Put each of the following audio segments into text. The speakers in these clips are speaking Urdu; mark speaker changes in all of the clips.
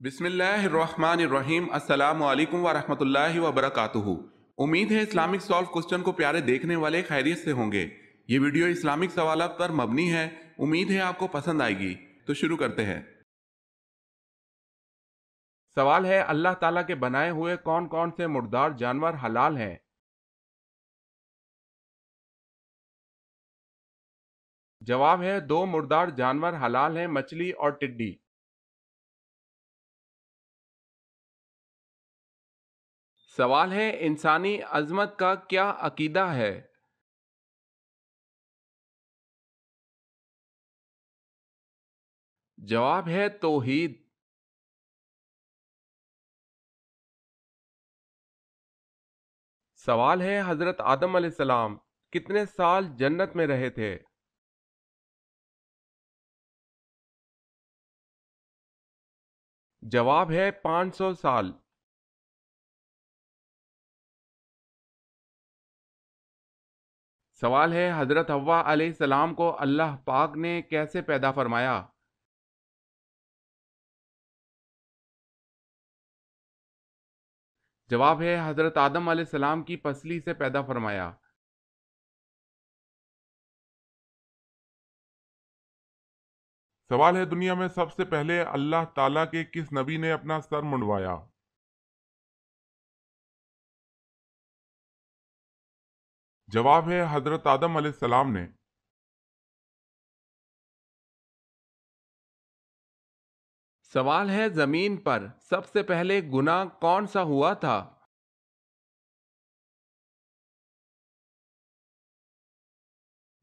Speaker 1: بسم اللہ الرحمن الرحیم، السلام علیکم ورحمۃ اللہ وبرکاتہ۔ امید ہے اسلامک سالو کوسچن کو پیارے دیکھنے والے خیریت سے ہوں گے۔ یہ ویڈیو اسلامک سوالات پر مبنی ہے، امید ہے آپ کو پسند آئے گی۔ تو شروع کرتے ہیں۔ سوال ہے، اللہ تعالیٰ کے بنائے ہوئے کون کون سے مردار جانور حلال ہیں؟ جواب ہے، دو مردار جانور حلال ہیں، مچھلی اور ٹڈی۔ سوال ہے، انسانی عظمت کا کیا عقیدہ ہے؟ جواب ہے توحید۔ سوال ہے، حضرت آدم علیہ السلام کتنے سال جنت میں رہے تھے؟ جواب ہے 500 سال۔ سوال ہے، حضرت حوا علیہ السلام کو اللہ پاک نے کیسے پیدا فرمایا؟ جواب ہے، حضرت آدم علیہ السلام کی پسلی سے پیدا فرمایا۔
Speaker 2: سوال ہے، دنیا میں سب سے پہلے اللہ تعالیٰ کے کس نبی نے اپنا سر منڈوایا؟ جواب ہے حضرت آدم علیہ السلام نے۔
Speaker 1: سوال ہے، زمین پر سب سے پہلے گناہ کون سا ہوا تھا؟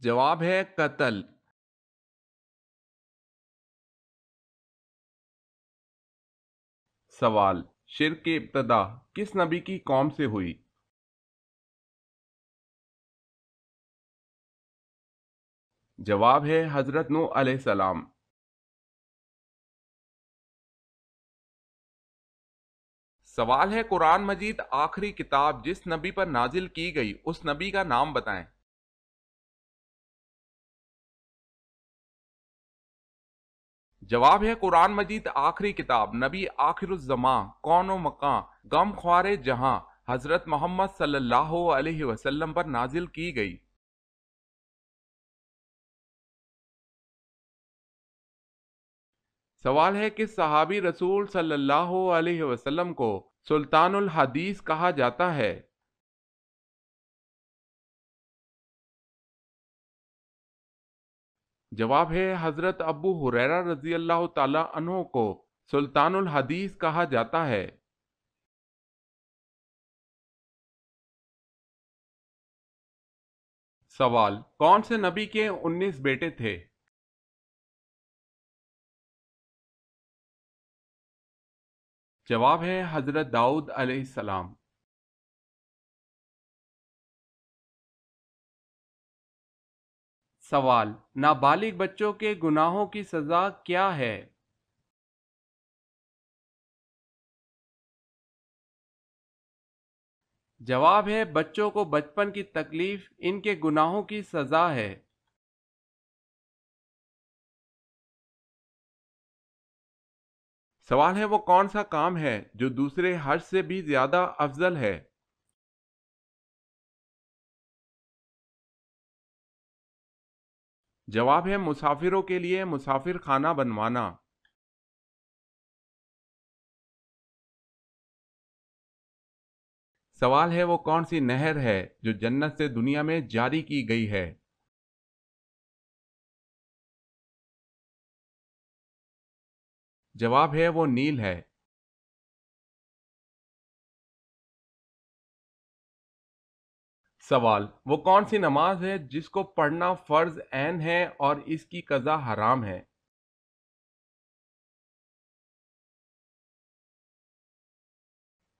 Speaker 1: جواب ہے قتل۔ سوال، شرک کی ابتدا کس نبی کی قوم سے ہوئی؟ جواب ہے حضرت نوح علیہ السلام۔ سوال ہے، قرآن مجید آخری کتاب جس نبی پر نازل کی گئی اس نبی کا نام بتائیں۔ جواب ہے، قرآن مجید آخری کتاب نبی آخر الزماں، کون و مکان، غم خوار جہاں، حضرت محمد صلی اللہ علیہ وسلم پر نازل کی گئی۔ سوال ہے، کس صحابی رسول صلی اللہ علیہ وسلم کو سلطان الحدیث کہا جاتا ہے؟ جواب ہے، حضرت ابو ہریرہ رضی اللہ تعالی عنہ کو سلطان الحدیث کہا جاتا ہے۔ سوال، کون سے نبی کے 19 بیٹے تھے؟ جواب ہے حضرت داؤد علیہ السلام۔ سوال، نابالغ بچوں کے گناہوں کی سزا کیا ہے؟ جواب ہے، بچوں کو بچپن کی تکلیف ان کے گناہوں کی سزا ہے۔ سوال ہے، وہ کون سا کام ہے جو دوسرے حج سے بھی زیادہ افضل ہے؟ جواب ہے، مسافروں کے لیے مسافر خانہ بنوانا۔ سوال ہے، وہ کون سی نہر ہے جو جنت سے دنیا میں جاری کی گئی ہے؟ جواب ہے، وہ نیل ہے۔ سوال، وہ کون سی نماز ہے جس کو پڑھنا فرض عین ہے اور اس کی قضا حرام ہے؟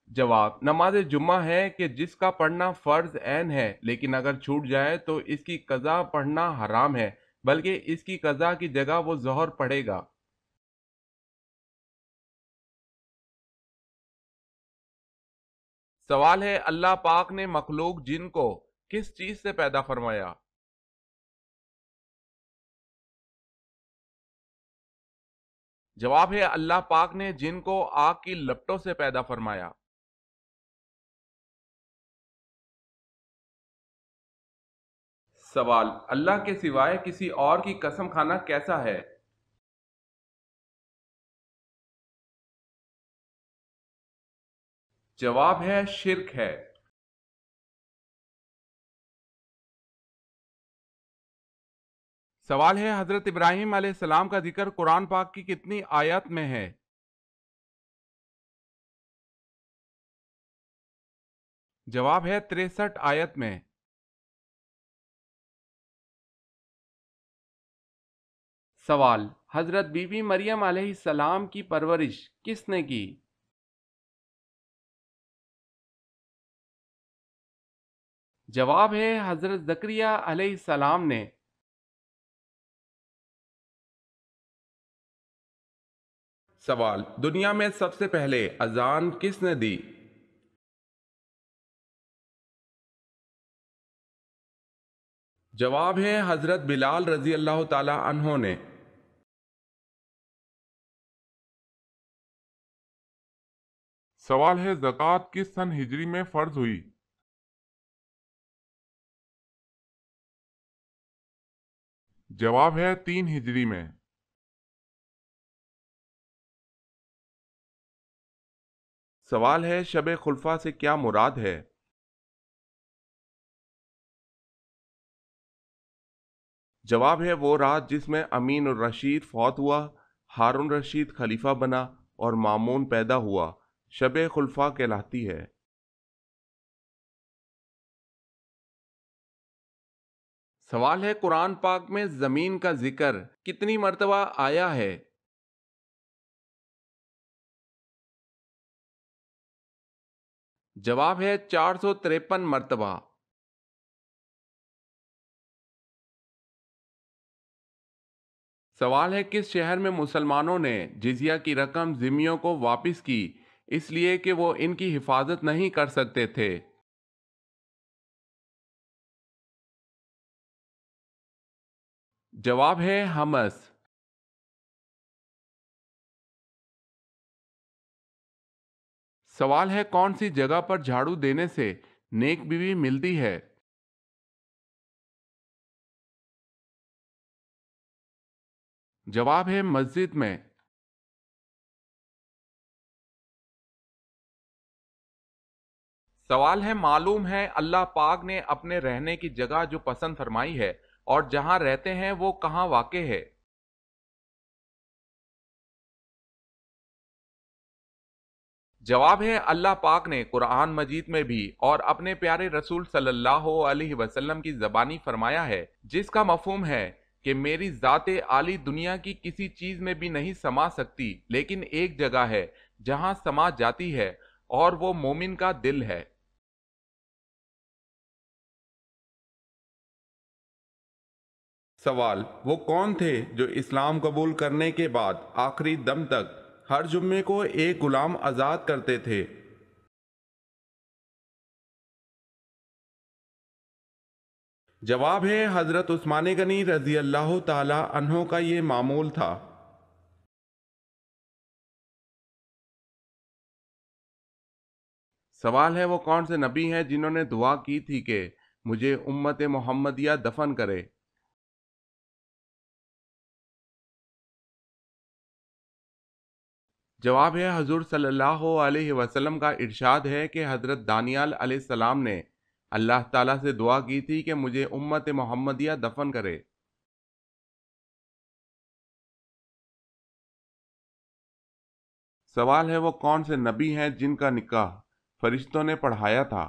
Speaker 1: جواب، نماز جمعہ ہے کہ جس کا پڑھنا فرض عین ہے لیکن اگر چھوٹ جائے تو اس کی قضا پڑھنا حرام ہے، بلکہ اس کی قضا کی جگہ وہ ظہر پڑھے گا۔ سوال ہے، اللہ پاک نے مخلوق جن کو کس چیز سے پیدا فرمایا؟ جواب ہے اللہ پاک نے جن کو آگ کی لپٹوں سے پیدا فرمایا۔ سوال، اللہ کے سوائے کسی اور کی قسم کھانا کیسا ہے؟ جواب ہے شرک ہے۔ سوال ہے حضرت ابراہیم علیہ السلام کا ذکر قرآن پاک کی کتنی آیت میں ہے؟ جواب ہے 63 آیت میں۔ سوال، حضرت بی بی مریم علیہ السلام کی پرورش کس نے کی؟ جواب ہے حضرت زکریا علیہ السلام نے۔ سوال، دنیا میں سب سے پہلے اذان کس نے دی؟ جواب ہے حضرت بلال رضی اللہ تعالی عنہ نے۔
Speaker 2: سوال ہے زکوٰۃ کس سن ہجری میں فرض ہوئی؟ جواب ہے 3 ہجری میں۔
Speaker 1: سوال ہے شب خلفاء سے کیا مراد ہے؟ جواب ہے وہ رات جس میں امین الرشید فوت ہوا، ہارون رشید خلیفہ بنا اور مامون پیدا ہوا، شب خلفاء کہلاتی ہے۔ سوال ہے قرآن پاک میں زمین کا ذکر کتنی مرتبہ آیا ہے؟ جواب ہے 453 مرتبہ۔ سوال ہے کس شہر میں مسلمانوں نے جزیہ کی رقم ذمیوں کو واپس کی اس لیے کہ وہ ان کی حفاظت نہیں کر سکتے تھے؟ جواب ہے حمص۔ سوال ہے کون سی جگہ پر جھاڑو دینے سے نیک بیوی ملتی ہے؟ جواب ہے مسجد میں۔ سوال ہے معلوم ہے اللہ پاک نے اپنے رہنے کی جگہ جو پسند فرمائی ہے اور جہاں رہتے ہیں وہ کہاں واقع ہے؟ جواب ہے اللہ پاک نے قرآن مجید میں بھی اور اپنے پیارے رسول صلی اللہ علیہ وسلم کی زبانی فرمایا ہے جس کا مفہوم ہے کہ میری ذات عالی دنیا کی کسی چیز میں بھی نہیں سما سکتی لیکن ایک جگہ ہے جہاں سما جاتی ہے اور وہ مومن کا دل ہے۔ سوال، وہ کون تھے جو اسلام قبول کرنے کے بعد آخری دم تک ہر جمعے کو ایک غلام آزاد کرتے تھے؟ جواب ہے حضرت عثمان غنی رضی اللہ تعالی عنہ کا یہ معمول تھا۔ سوال ہے وہ کون سے نبی ہیں جنہوں نے دعا کی تھی کہ مجھے امت محمدیہ دفن کرے؟ جواب ہے حضور صلی اللہ علیہ وسلم کا ارشاد ہے کہ حضرت دانیال علیہ السلام نے اللہ تعالیٰ سے دعا کی تھی کہ مجھے امت محمدیہ دفن کرے۔ سوال ہے وہ کون سے نبی ہیں جن کا نکاح فرشتوں نے پڑھایا تھا؟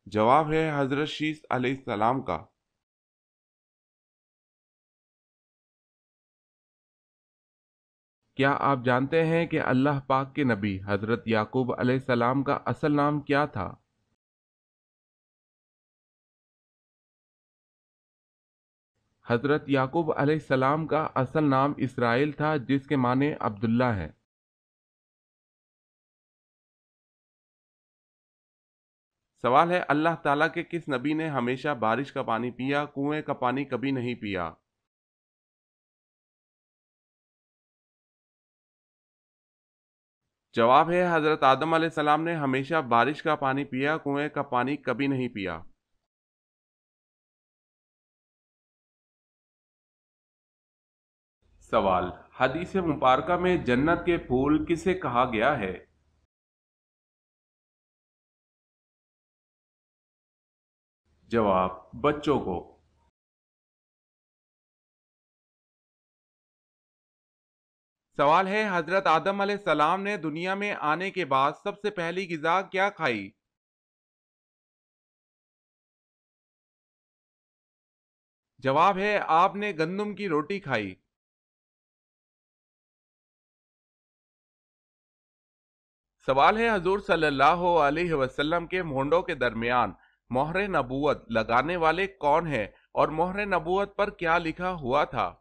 Speaker 1: جواب ہے حضرت شیس علیہ السلام کا۔ کیا آپ جانتے ہیں کہ اللہ پاک کے نبی حضرت یعقوب علیہ السلام کا اصل نام کیا تھا؟ حضرت یعقوب علیہ السلام کا اصل نام اسرائیل تھا جس کے معنی عبداللہ ہے۔ سوال ہے اللہ تعالیٰ کے کس نبی نے ہمیشہ بارش کا پانی پیا، کنویں کا پانی کبھی نہیں پیا؟ جواب ہے حضرت آدم علیہ السلام نے ہمیشہ بارش کا پانی پیا، کنویں کا پانی کبھی نہیں پیا۔ سوال، حدیث مبارکہ میں جنت کے پھول کسے کہا گیا ہے؟ جواب، بچوں کو۔ سوال ہے حضرت آدم علیہ السلام نے دنیا میں آنے کے بعد سب سے پہلی غذا کیا کھائی؟ جواب ہے آپ نے گندم کی روٹی کھائی۔ سوال ہے حضور صلی اللہ علیہ وسلم کے مونڈوں کے درمیان مہر نبوت لگانے والے کون ہیں اور مہر نبوت پر کیا لکھا ہوا تھا؟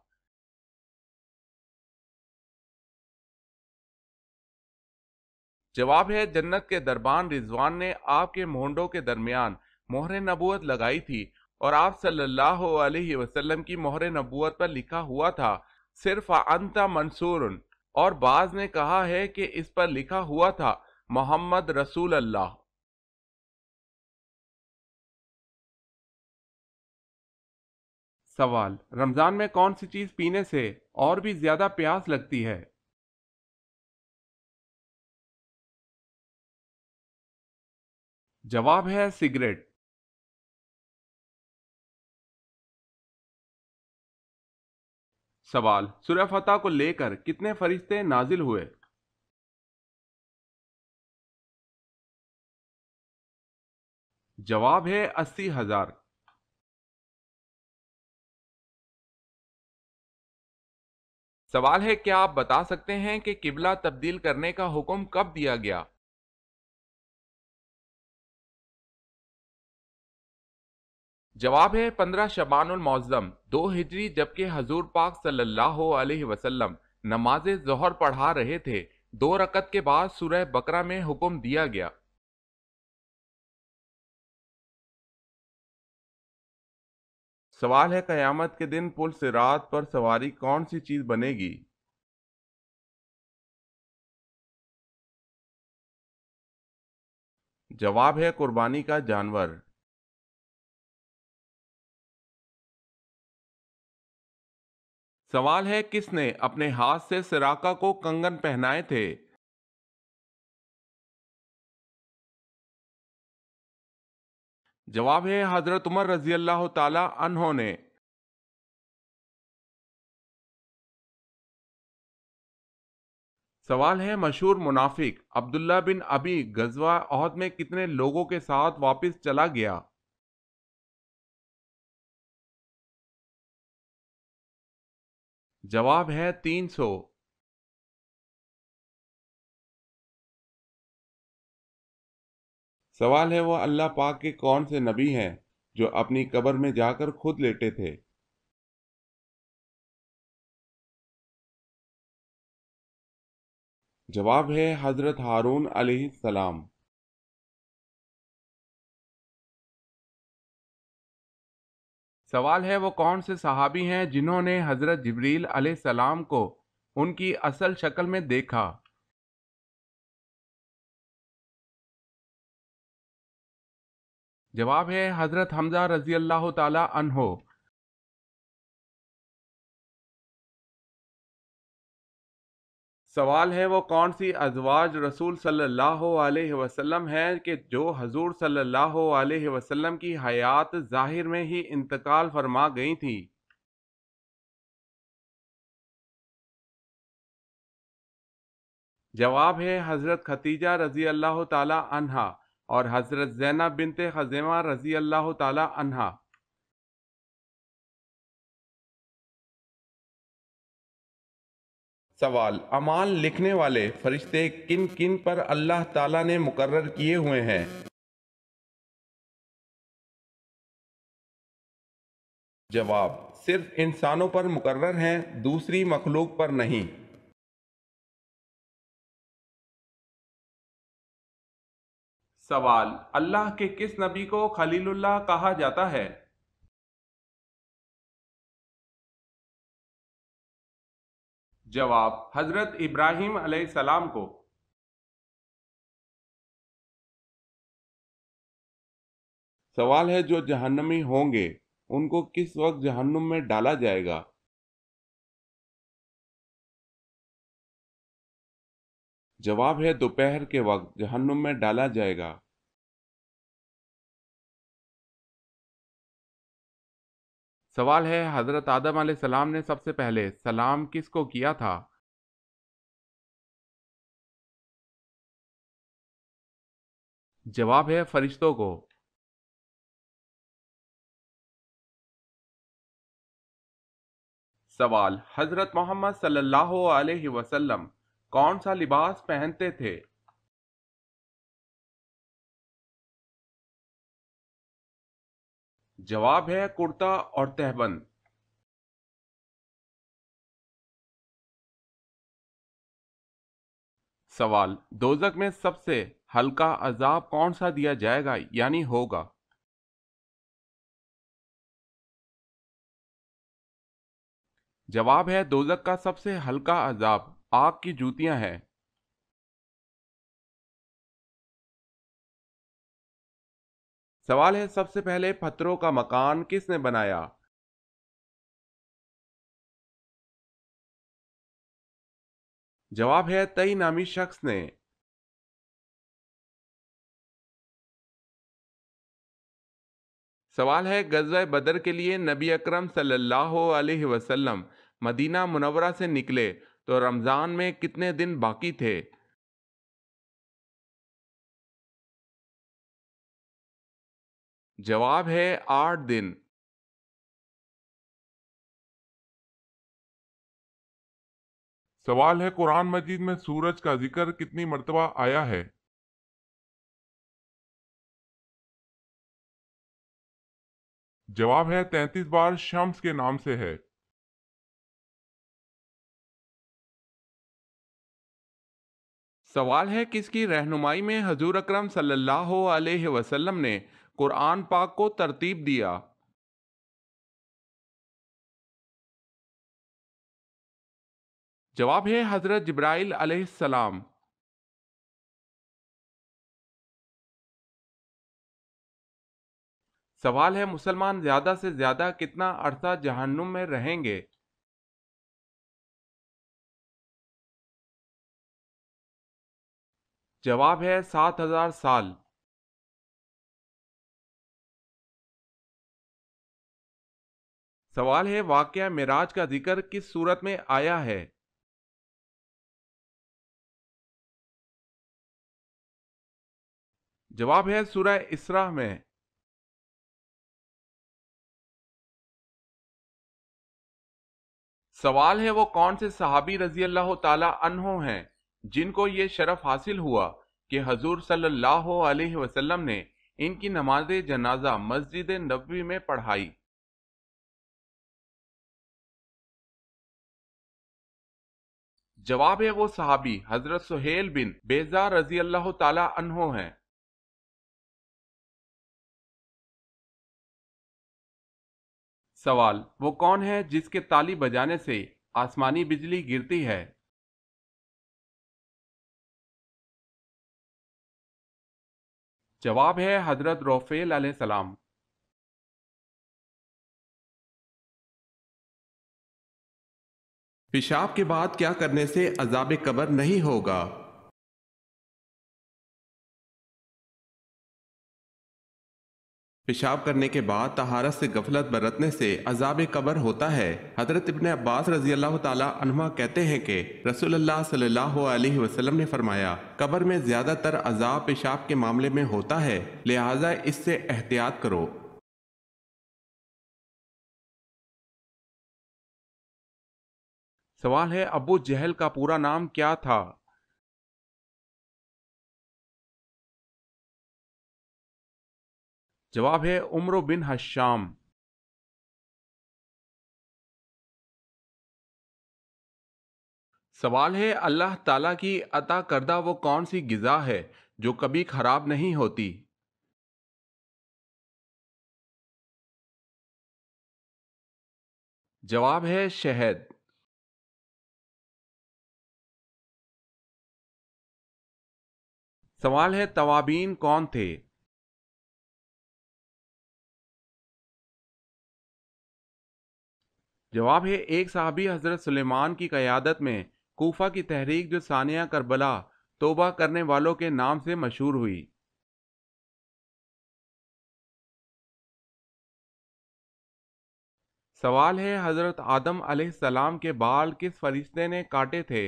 Speaker 1: جواب ہے جنت کے دربان رضوان نے آپ کے مونڈوں کے درمیان مہر نبوت لگائی تھی اور آپ صلی اللہ علیہ وسلم کی مہر نبوت پر لکھا ہوا تھا صرف انت منصور، اور بعض نے کہا ہے کہ اس پر لکھا ہوا تھا محمد رسول اللہ۔ سوال، رمضان میں کون سی چیز پینے سے اور بھی زیادہ پیاس لگتی ہے؟ جواب ہے سگریٹ۔ سوال، سورہ فتح کو لے کر کتنے فرشتے نازل ہوئے؟ جواب ہے 80,000۔ سوال ہے کیا آپ بتا سکتے ہیں کہ قبلہ تبدیل کرنے کا حکم کب دیا گیا؟ جواب ہے 15 شعبان المعظم 2 ہجری، جبکہ حضور پاک صلی اللہ علیہ وسلم نماز ظہر پڑھا رہے تھے، 2 رکعت کے بعد سورہ بقرہ میں حکم دیا گیا۔ سوال ہے قیامت کے دن پل صراط پر سواری کون سی چیز بنے گی؟ جواب ہے قربانی کا جانور۔ سوال ہے کس نے اپنے ہاتھ سے سراقہ کو کنگن پہنائے تھے؟ جواب ہے حضرت عمر رضی اللہ تعالی عنہ نے۔ سوال ہے مشہور منافق عبداللہ بن ابی غزوہ احد میں کتنے لوگوں کے ساتھ واپس چلا گیا؟ جواب ہے 300۔ سوال ہے وہ اللہ پاک کے کون سے نبی ہیں جو اپنی قبر میں جا کر خود لیٹے تھے؟ جواب ہے حضرت ہارون علیہ السلام۔ سوال ہے وہ کون سے صحابی ہیں جنہوں نے حضرت جبریل علیہ السلام کو ان کی اصل شکل میں دیکھا؟ جواب ہے حضرت حمزہ رضی اللہ تعالی عنہ۔ سوال ہے وہ کون سی ازواج رسول صلی اللہ علیہ وسلم ہے کہ جو حضور صلی اللہ علیہ وسلم کی حیات ظاہر میں ہی انتقال فرما گئی تھی؟ جواب ہے حضرت خدیجہ رضی اللہ تعالی عنہا اور حضرت زینب بنت خزیمہ رضی اللہ تعالی عنہا۔ سوال، اعمال لکھنے والے فرشتے کن کن پر اللہ تعالیٰ نے مقرر کیے ہوئے ہیں؟ جواب، صرف انسانوں پر مقرر ہیں، دوسری مخلوق پر نہیں۔ سوال: اللہ کے کس نبی کو خلیل اللہ کہا جاتا ہے؟ جواب: حضرت ابراہیم علیہ السلام کو۔ سوال ہے جو جہنمی ہوں گے ان کو کس وقت جہنم میں ڈالا جائے گا؟ جواب ہے دوپہر کے وقت جہنم میں ڈالا جائے گا۔ سوال ہے حضرت آدم علیہ السلام نے سب سے پہلے سلام کس کو کیا تھا؟ جواب ہے فرشتوں کو۔ سوال: حضرت محمد صلی اللہ علیہ وسلم کون سا لباس پہنتے تھے؟ جواب ہے کرتا اور تہبند۔ سوال: دوزخ میں سب سے ہلکا عذاب کون سا دیا جائے گا یعنی ہوگا؟ جواب ہے دوزخ کا سب سے ہلکا عذاب آگ کی جوتیاں ہیں۔ سوال ہے سب سے پہلے پتھروں کا مکان کس نے بنایا؟ جواب ہے تئی نامی شخص نے۔ سوال ہے غزوہ بدر کے لیے نبی اکرم صلی اللہ علیہ وسلم مدینہ منورہ سے نکلے تو رمضان میں کتنے دن باقی تھے؟ جواب ہے 8 دن۔
Speaker 2: سوال ہے قرآن مجید میں سورج کا ذکر کتنی مرتبہ آیا ہے؟ جواب ہے 33 بار شمس کے نام سے ہے۔
Speaker 1: سوال ہے کس کی رہنمائی میں حضور اکرم صلی اللہ علیہ وسلم نے قرآن پاک کو ترتیب دیا؟ جواب ہے حضرت جبرائیل علیہ السلام۔ سوال ہے مسلمان زیادہ سے زیادہ کتنا عرصہ جہنم میں رہیں گے؟ جواب ہے 7000 سال۔ سوال ہے واقعہ معراج کا ذکر کس صورت میں آیا ہے؟ جواب ہے سورہ اسراء میں۔ سوال ہے وہ کون سے صحابی رضی اللہ تعالی عنہ ہیں جن کو یہ شرف حاصل ہوا کہ حضور صلی اللہ علیہ وسلم نے ان کی نماز جنازہ مسجد نبوی میں پڑھائی؟ جواب ہے وہ صحابی حضرت سہیل بن بیضا رضی اللہ تعالی عنہ ہیں۔ سوال: وہ کون ہے جس کے تالی بجانے سے آسمانی بجلی گرتی ہے؟ جواب ہے حضرت روفیل علیہ السلام۔ پیشاب کے بعد کیا کرنے سے عذاب قبر نہیں ہوگا؟ پیشاب کرنے کے بعد طہارت سے غفلت برتنے سے عذاب قبر ہوتا ہے۔ حضرت ابن عباس رضی اللہ تعالیٰ عنہما کہتے ہیں کہ رسول اللہ صلی اللہ علیہ وسلم نے فرمایا قبر میں زیادہ تر عذاب پیشاب کے معاملے میں ہوتا ہے، لہٰذا اس سے احتیاط کرو۔ سوال ہے ابو جہل کا پورا نام کیا تھا؟ جواب ہے عمرو بن ہشام۔ سوال ہے اللہ تعالیٰ کی عطا کردہ وہ کون سی غذا ہے جو کبھی خراب نہیں ہوتی؟ جواب ہے شہد۔ سوال ہے توابین کون تھے؟ جواب ہے ایک صحابی حضرت سلیمان کی قیادت میں کوفہ کی تحریک جو ثانیہ کربلا توبہ کرنے والوں کے نام سے مشہور ہوئی۔ سوال ہے حضرت آدم علیہ السلام کے بال کس فرشتے نے کاٹے تھے؟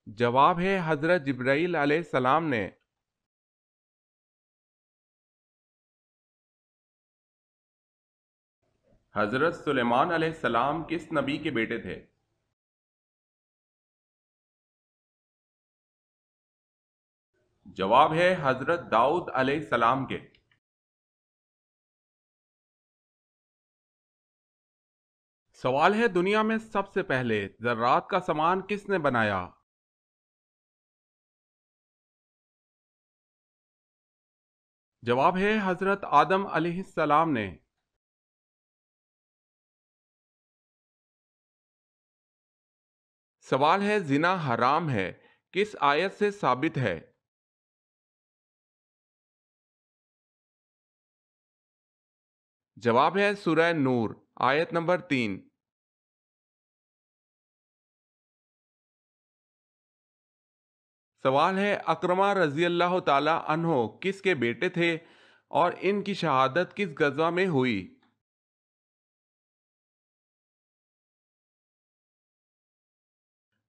Speaker 1: جواب ہے حضرت جبرائیل علیہ السلام نے۔ حضرت سلیمان علیہ السلام کس نبی کے بیٹے تھے؟ جواب ہے حضرت داؤد علیہ السلام کے۔ سوال ہے دنیا میں سب سے پہلے ذرات کا سامان کس نے بنایا؟ جواب ہے حضرت آدم علیہ السلام نے۔ سوال ہے زنا حرام ہے کس آیت سے ثابت ہے؟ جواب ہے سورہ نور آیت نمبر 3۔ سوال ہے اکرمہ رضی اللہ تعالی عنہ کس کے بیٹے تھے اور ان کی شہادت کس غزوہ میں ہوئی؟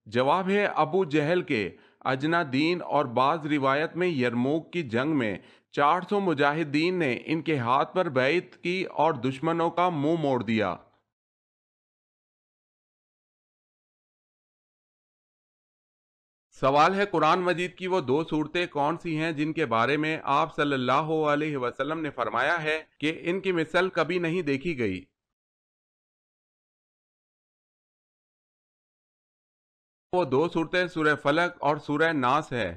Speaker 1: جواب ہے ابو جہل کے اجنا دین، اور بعض روایت میں یرموک کی جنگ میں 400 مجاہدین نے ان کے ہاتھ پر بیعت کی اور دشمنوں کا منہ موڑ دیا۔ سوال ہے قرآن مجید کی وہ دو صورتیں کون سی ہیں جن کے بارے میں آپ صلی اللہ علیہ وسلم نے فرمایا ہے کہ ان کی مثل کبھی نہیں دیکھی گئی؟ وہ دو صورتیں سورہ فلق اور سورہ ناس ہے۔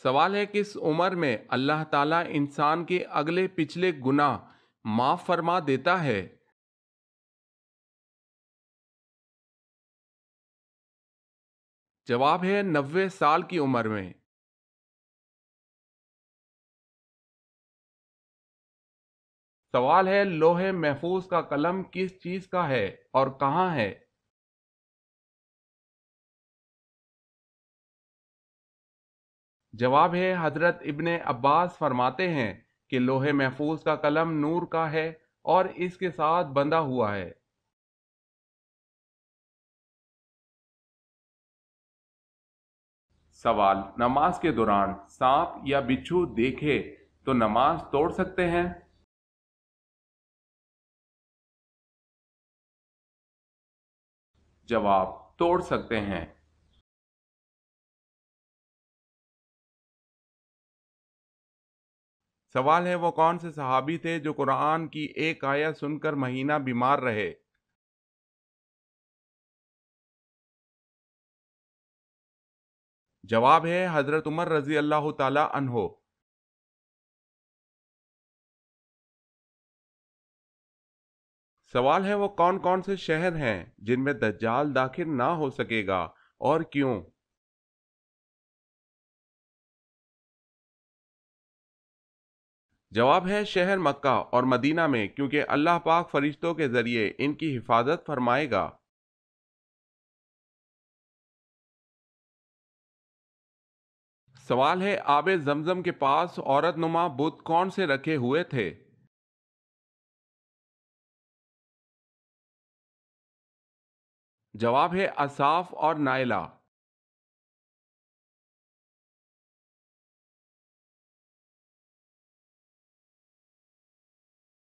Speaker 1: سوال ہے کس عمر میں اللہ تعالیٰ انسان کے اگلے پچھلے گناہ معاف فرما دیتا ہے؟ جواب ہے 90 سال کی عمر میں۔ سوال ہے لوح محفوظ کا قلم کس چیز کا ہے اور کہاں ہے؟ جواب ہے حضرت ابن عباس فرماتے ہیں کہ لوح محفوظ کا قلم نور کا ہے اور اس کے ساتھ بندھا ہوا ہے۔ سوال نماز کے دوران سانپ یا بچھو دیکھے تو نماز توڑ سکتے ہیں؟ جواب توڑ سکتے ہیں۔ سوال ہے وہ کون سے صحابی تھے جو قرآن کی ایک آیت سن کر مہینہ بیمار رہے؟ جواب ہے حضرت عمر رضی اللہ تعالی عنہ۔ سوال ہے وہ کون کون سے شہر ہیں جن میں دجال داخل نہ ہو سکے گا اور کیوں؟ جواب ہے شہر مکہ اور مدینہ میں، کیونکہ اللہ پاک فرشتوں کے ذریعے ان کی حفاظت فرمائے گا۔ سوال ہے آب زمزم کے پاس عورت نما بت کون سے رکھے ہوئے تھے؟ جواب ہے اصاف اور نائلہ۔